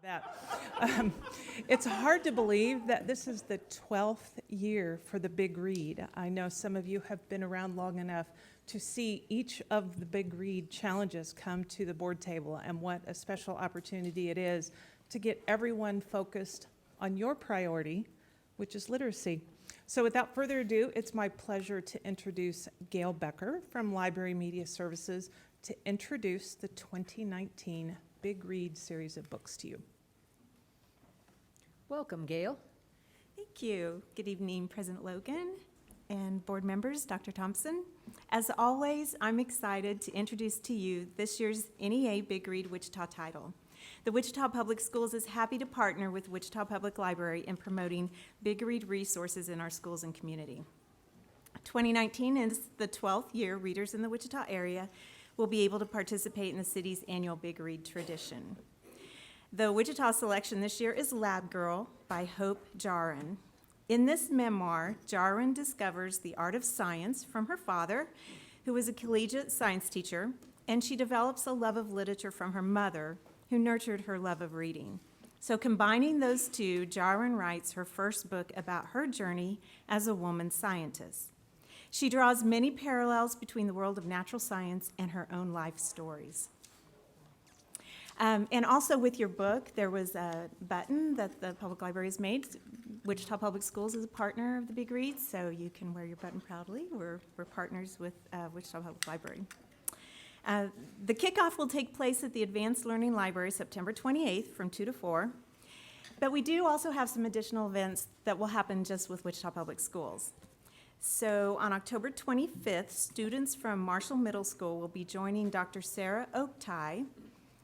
That. Um, it's hard to believe that this is the 12th year for the Big Read. I know some of you have been around long enough to see each of the Big Read challenges come to the board table, and what a special opportunity it is to get everyone focused on your priority, which is literacy. So without further ado, it's my pleasure to introduce Gail Becker from Library Media Services to introduce the 2019 Big Read series of books to you. Welcome, Gail. Thank you. Good evening, President Logan and board members, Dr. Thompson. As always, I'm excited to introduce to you this year's NEA Big Read Wichita title. The Wichita Public Schools is happy to partner with Wichita Public Library in promoting Big Read resources in our schools and community. 2019 is the 12th year readers in the Wichita area will be able to participate in the city's annual Big Read tradition. The Wichita selection this year is Lab Girl by Hope Jarin. In this memoir, Jarin discovers the art of science from her father, who was a collegiate science teacher, and she develops a love of literature from her mother, who nurtured her love of reading. So combining those two, Jarin writes her first book about her journey as a woman scientist. She draws many parallels between the world of natural science and her own life stories. And also with your book, there was a button that the public library has made. Wichita Public Schools is a partner of the Big Read, so you can wear your button proudly. We're partners with Wichita Public Library. The kickoff will take place at the Advanced Learning Library September 28th from 2 to 4. But we do also have some additional events that will happen just with Wichita Public Schools. So on October 25th, students from Marshall Middle School will be joining Dr. Sarah Oaktie,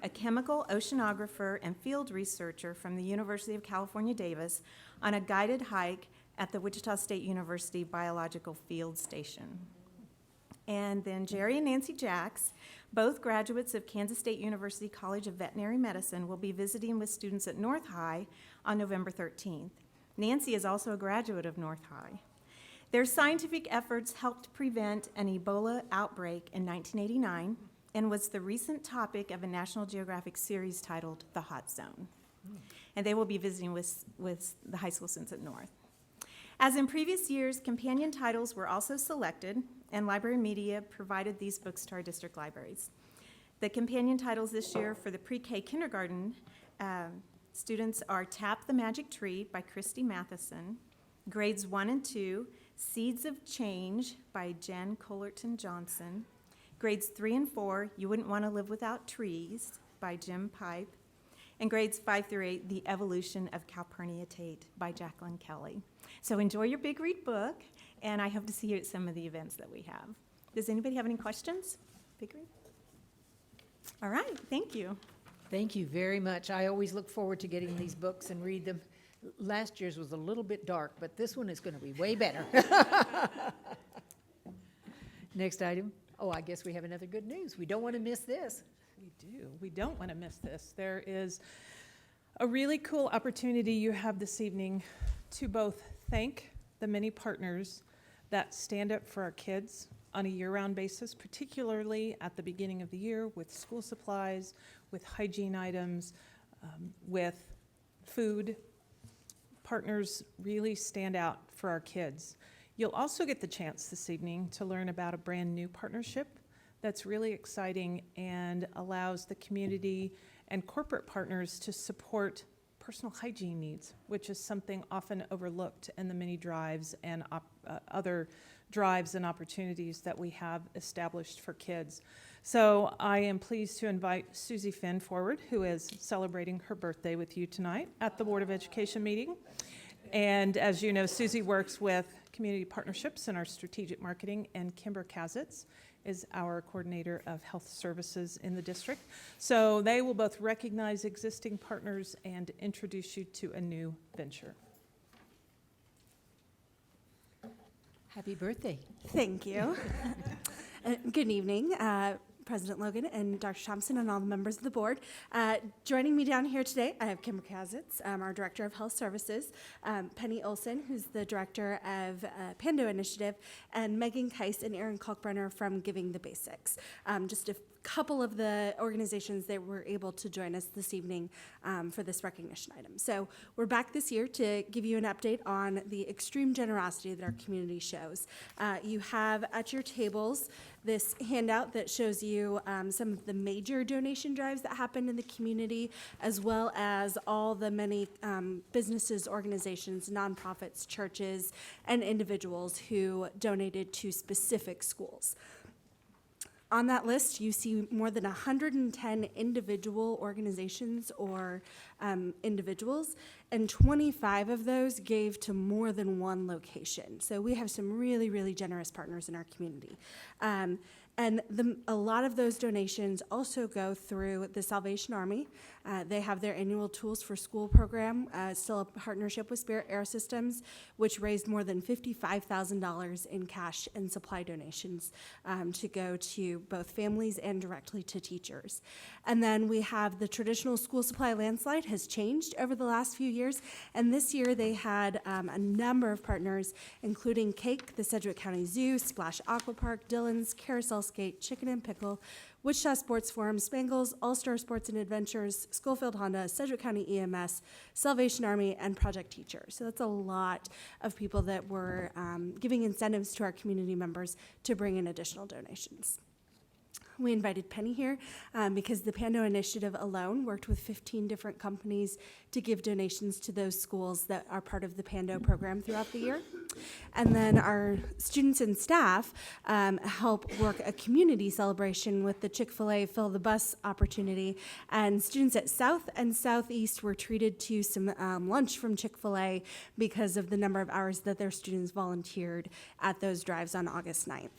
a chemical oceanographer and field researcher from the University of California, Davis, on a guided hike at the Wichita State University Biological Field Station. And then Jerry and Nancy Jacks, both graduates of Kansas State University College of Veterinary Medicine, will be visiting with students at North High on November 13th. Nancy is also a graduate of North High. Their scientific efforts helped prevent an Ebola outbreak in 1989 and was the recent topic of a National Geographic series titled The Hot Zone. And they will be visiting with the high school students at North. As in previous years, companion titles were also selected, and Library Media provided these books to our district libraries. The companion titles this year for the pre-K kindergarten students are Tap the Magic Tree by Christy Matheson, grades 1 and 2, Seeds of Change by Jen Collerton Johnson, grades 3 and 4, You Wouldn't Want to Live Without Trees by Jim Pipe, and grades 5 through 8, The Evolution of Calpurniatate by Jacqueline Kelly. So enjoy your Big Read book, and I hope to see you at some of the events that we have. Does anybody have any questions? Big Read? All right, thank you. Thank you very much. I always look forward to getting these books and read them. Last year's was a little bit dark, but this one is going to be way better. Next item. Oh, I guess we have another good news. We don't want to miss this. We do. We don't want to miss this. There is a really cool opportunity you have this evening to both thank the many partners that stand up for our kids on a year-round basis, particularly at the beginning of the year with school supplies, with hygiene items, with food. Partners really stand out for our kids. You'll also get the chance this evening to learn about a brand new partnership that's really exciting and allows the community and corporate partners to support personal hygiene needs, which is something often overlooked in the many drives and other drives and opportunities that we have established for kids. So I am pleased to invite Susie Finn forward, who is celebrating her birthday with you tonight at the Board of Education meeting. And as you know, Susie works with community partnerships in our strategic marketing, and Kimber Kazitz is our coordinator of health services in the district. So they will both recognize existing partners and introduce you to a new venture. Happy birthday. Thank you. Good evening. President Logan and Dr. Thompson and all the members of the board. Joining me down here today, I have Kim Kazitz, our Director of Health Services, Penny Olson, who's the Director of Pando Initiative, and Megan Keiss and Aaron Kalkbrenner from Giving the Basics. Just a couple of the organizations that were able to join us this evening for this recognition item. So we're back this year to give you an update on the extreme generosity that our community shows. You have at your tables this handout that shows you some of the major donation drives that happened in the community, as well as all the many businesses, organizations, nonprofits, churches, and individuals who donated to specific schools. On that list, you see more than 110 individual organizations or individuals, and 25 of those gave to more than one location. So we have some really, really generous partners in our community. And a lot of those donations also go through the Salvation Army. They have their annual Tools for School program, still a partnership with Spirit Air Systems, which raised more than $55,000 in cash and supply donations to go to both families and directly to teachers. And then we have the traditional school supply landslide has changed over the last few years, and this year they had a number of partners, including Cake, the Sedgwick County Zoo, Splash Aqua Park, Dillon's, Carousel Skate, Chicken and Pickle, Wichita Sports Forum, Spangles, All-Star Sports and Adventures, Schofield Honda, Sedgwick County EMS, Salvation Army, and Project Teacher. So that's a lot of people that were giving incentives to our community members to bring in additional donations. We invited Penny here because the Pando Initiative alone worked with 15 different companies to give donations to those schools that are part of the Pando program throughout the year. And then our students and staff help work a community celebration with the Chick-fil-A Fill the Bus opportunity. And students at South and Southeast were treated to some lunch from Chick-fil-A because of the number of hours that their students volunteered at those drives on August 9th.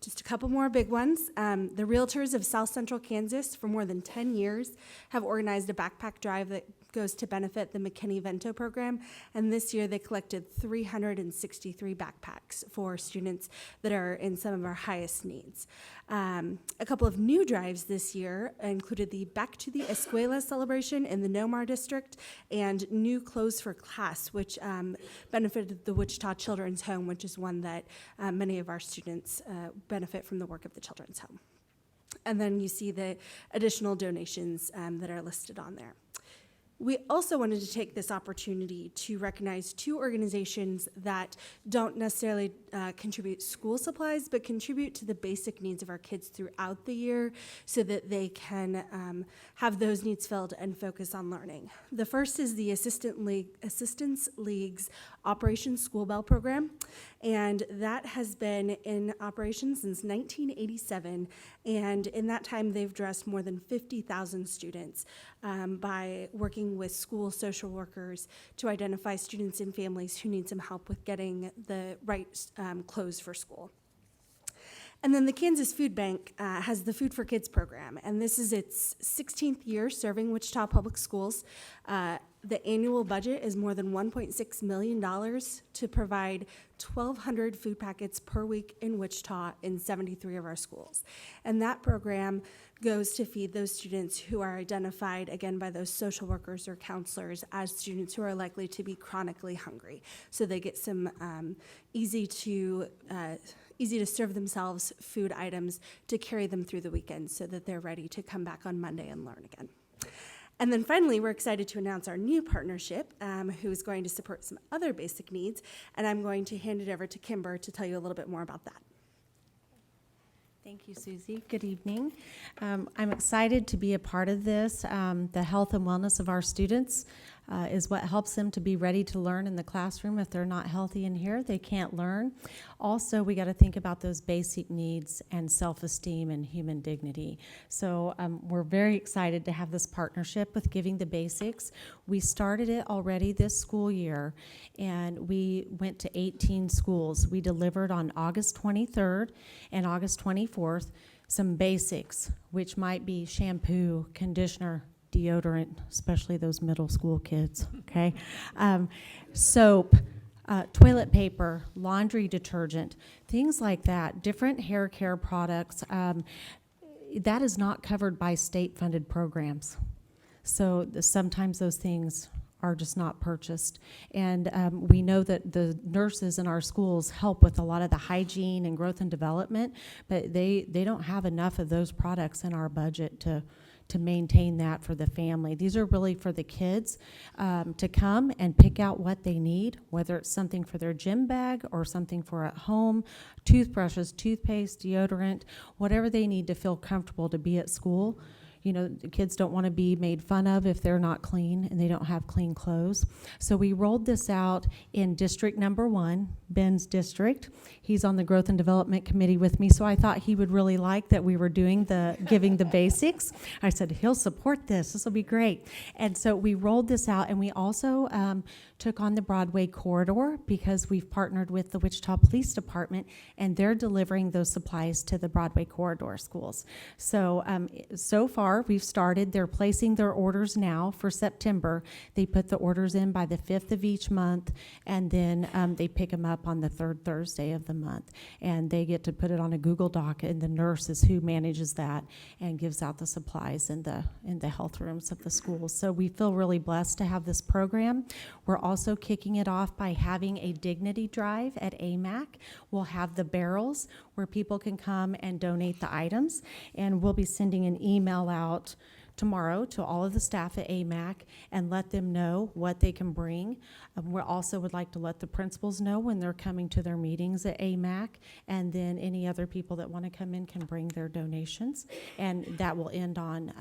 Just a couple more big ones. The Realtors of South Central Kansas for more than 10 years have organized a backpack drive that goes to benefit the McKinney-Vento program, and this year they collected 363 backpacks for students that are in some of our highest needs. A couple of new drives this year included the Back to the Escuela celebration in the Nomar district and New Clothes for Class, which benefited the Wichita Children's Home, which is one that many of our students benefit from the work of the Children's Home. And then you see the additional donations that are listed on there. We also wanted to take this opportunity to recognize two organizations that don't necessarily contribute school supplies, but contribute to the basic needs of our kids throughout the year so that they can have those needs filled and focus on learning. The first is the Assistance League's Operation School Bell program, and that has been in operation since 1987, and in that time they've dressed more than 50,000 students by working with school social workers to identify students and families who need some help with getting the right clothes for school. And then the Kansas Food Bank has the Food for Kids program, and this is its 16th year serving Wichita Public Schools. The annual budget is more than $1.6 million to provide 1,200 food packets per week in Wichita in 73 of our schools. And that program goes to feed those students who are identified, again, by those social workers or counselors as students who are likely to be chronically hungry. So they get some easy to serve themselves food items to carry them through the weekend so that they're ready to come back on Monday and learn again. And then finally, we're excited to announce our new partnership, who is going to support some other basic needs, and I'm going to hand it over to Kimber to tell you a little bit more about that. Thank you, Susie. Good evening. I'm excited to be a part of this. The health and wellness of our students is what helps them to be ready to learn in the classroom. If they're not healthy in here, they can't learn. Also, we got to think about those basic needs and self-esteem and human dignity. So we're very excited to have this partnership with Giving the Basics. We started it already this school year, and we went to 18 schools. We delivered on August 23rd and August 24th some basics, which might be shampoo, conditioner, deodorant, especially those middle school kids, okay? Soap, Toilet paper, laundry detergent, things like that, different hair care products. That is not covered by state-funded programs. So sometimes those things are just not purchased. And we know that the nurses in our schools help with a lot of the hygiene and growth and development, but they don't have enough of those products in our budget to maintain that for the family. These are really for the kids to come and pick out what they need, whether it's something for their gym bag or something for at home, toothbrushes, toothpaste, deodorant, whatever they need to feel comfortable to be at school. You know, the kids don't want to be made fun of if they're not clean and they don't have clean clothes. So we rolled this out in District Number 1, Ben's district. He's on the Growth and Development Committee with me, so I thought he would really like that we were doing the giving the basics. I said, he'll support this. This will be great. And so we rolled this out, and we also took on the Broadway corridor because we've partnered with the Wichita Police Department, and they're delivering those supplies to the Broadway corridor schools. So so far, we've started. They're placing their orders now for September. They put the orders in by the 5th of each month, and then they pick them up on the 3rd Thursday of the month. And they get to put it on a Google Doc, and the nurse is who manages that and gives out the supplies in the health rooms of the schools. So we feel really blessed to have this program. We're also kicking it off by having a dignity drive at AMAC. We'll have the barrels where people can come and donate the items, and we'll be sending an email out tomorrow to all of the staff at AMAC and let them know what they can bring. We also would like to let the principals know when they're coming to their meetings at AMAC, and then any other people that want to come in can bring their donations, and that will end on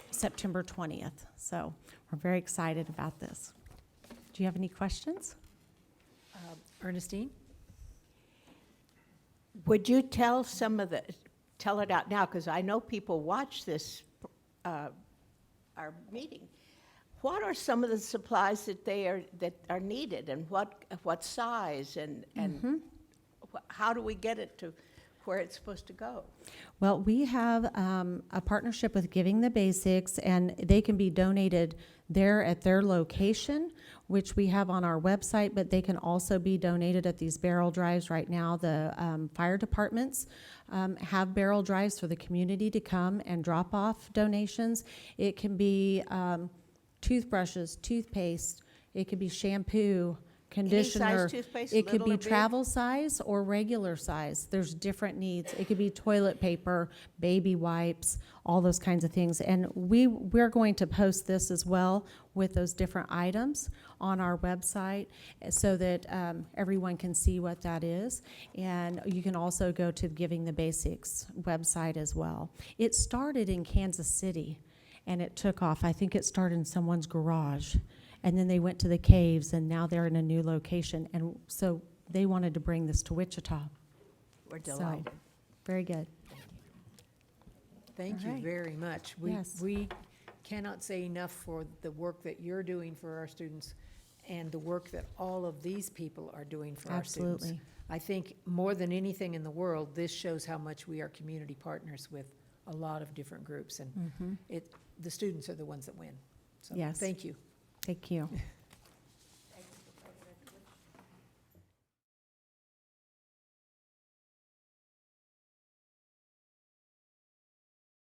September 20th. So we're very excited about this. Do you have any questions? Ernestine? Would you tell tell it out now, because I know people watch this, our meeting. What are some of the supplies that are needed, and what size, and how do we get it to where it's supposed to go? Well, we have a partnership with Giving the Basics, and they can be donated there at their location, which we have on our website, but they can also be donated at these barrel drives right now. The fire departments have barrel drives for the community to come and drop off donations. It can be toothbrushes, toothpaste, it could be shampoo, conditioner. Any size toothpaste, It could little be or big? travel size or regular size. There's different needs. It could be toilet paper, baby wipes, all those kinds of things. And we're going to post this as well with those different items on our website so that everyone can see what that is. And you can also go to Giving the Basics website as well. It started in Kansas City and it took off. I think it started in someone's garage. And then they went to the caves, and now they're in a new location. And so they wanted to bring this to Wichita. We're So, delighted. very good. Thank All you right. very much. Yes. We cannot say enough for the work that you're doing for our students and the work that all of these people are doing for our students. Absolutely. I think more than anything in the world, this shows how much we are community partners with a lot of different groups, and the students are the ones that win. So Yes. thank you. Thank you.